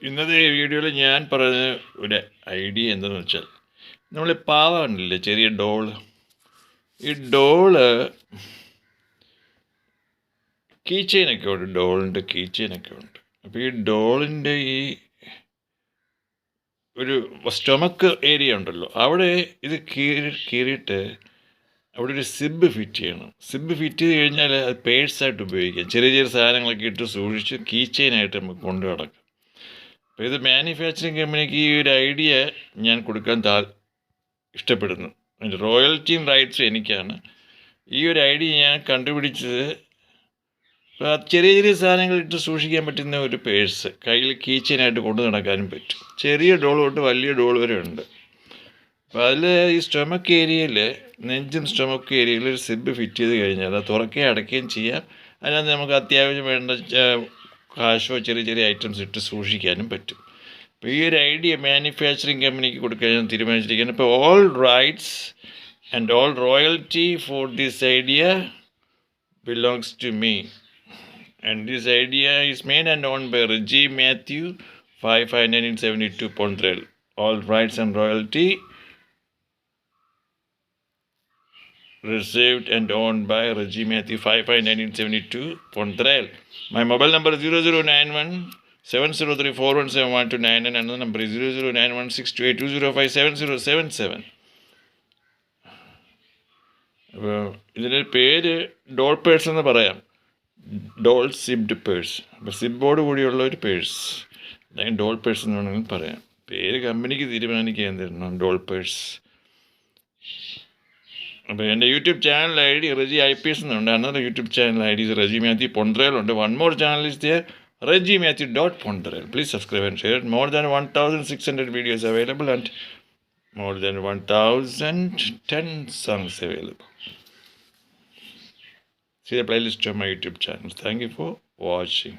ഇന്നത്തെ വീഡിയോയിൽ ഞാൻ പറഞ്ഞ ഒരു ഐഡിയ എന്താണെന്ന് വെച്ചാൽ, നമ്മൾ പാവ ചെറിയ ഡോള്, ഈ ഡോള് കീ ചെയിനൊക്കെ ഉണ്ട്, ഡോളിൻ്റെ കീ ചെയിനൊക്കെ ഉണ്ട്. അപ്പോൾ ഈ ഡോളിൻ്റെ ഈ ഒരു സ്റ്റൊമക്ക് ഏരിയ ഉണ്ടല്ലോ, അവിടെ ഇത് കീറിയിട്ട് അവിടെ ഒരു സിബ് ഫിറ്റ് ചെയ്യണം. സിബ് ഫിറ്റ് ചെയ്ത് കഴിഞ്ഞാൽ അത് പേഴ്സായിട്ട് ഉപയോഗിക്കാം. ചെറിയ ചെറിയ സാധനങ്ങളൊക്കെ ഇട്ട് സൂക്ഷിച്ച് കീ ചെയിനായിട്ട് നമുക്ക് കൊണ്ടു നടക്കാം. അപ്പോൾ ഇത് മാനുഫാക്ചറിങ് കമ്പനിക്ക് ഈ ഒരു ഐഡിയ ഞാൻ കൊടുക്കാൻ ഇഷ്ടപ്പെടുന്നു. അതിൻ്റെ റോയൽറ്റിയും റൈറ്റ്സും എനിക്കാണ്. ഈ ഒരു ഐഡിയ ഞാൻ കണ്ടുപിടിച്ചത് ചെറിയ ചെറിയ സാധനങ്ങൾ ഇട്ട് സൂക്ഷിക്കാൻ പറ്റുന്ന ഒരു പേഴ്സ്, കയ്യിൽ കീ ചെയിനായിട്ട് കൊണ്ടു നടക്കാനും പറ്റും. ചെറിയ ഡോൾ തൊട്ട് വലിയ ഡോൾ വരെ ഉണ്ട്. അപ്പോൾ അതിൽ ഈ സ്റ്റൊമക്ക് ഏരിയയിൽ, നെഞ്ചും സ്റ്റൊമക്ക് ഏരിയയിൽ ഒരു സിബ് ഫിറ്റ് ചെയ്ത് കഴിഞ്ഞാൽ അത് തുറക്കുകയും അടയ്ക്കുകയും ചെയ്യാം. അതിനകത്ത് നമുക്ക് അത്യാവശ്യം വേണ്ട കാശോ ചെറിയ ചെറിയ ഐറ്റംസ് ഇട്ട് സൂക്ഷിക്കാനും പറ്റും. അപ്പോൾ ഈ ഒരു ഐഡിയ മാനുഫാക്ചറിങ് കമ്പനിക്ക് കൊടുക്കാൻ ഞാൻ തീരുമാനിച്ചിരിക്കുകയാണ്. ഇപ്പോൾ all rights and all royalty for this idea belongs to me. And this idea is made and owned by Reggie Matthew, 55972 Pontrel. All rights and royalty received and owned by Reggie Matthew, 55972 Pontrel. My mobile number is 0091 703417129 and another number is 00916282057077. അപ്പോൾ ഇതിൻ്റെ പേര് doll purse എന്ന് പറയാം. Doll zipped purse. അപ്പോൾ സിബോട് കൂടിയുള്ള ഒരു purse, അല്ലെങ്കിൽ ഡോൾ പേഴ്സ് എന്ന് വേണമെങ്കിൽ പറയാം. പേര് കമ്പനിക്ക് തീരുമാനിക്കാൻ തരണം, ഡോൾ പേഴ്സ്. അപ്പോൾ എൻ്റെ YouTube channel ID Reggie IPS എന്നുണ്ട്. അന്നത്തെ YouTube channel ID Reggie Matthew പൊൺട്രേലുണ്ട്. One more channel is there, ReggieMatthew.Pontrel. Please subscribe and share. More than 1,600 videos available and more than 1,010 songs available. See the playlist on my YouTube channel. Thank you for watching.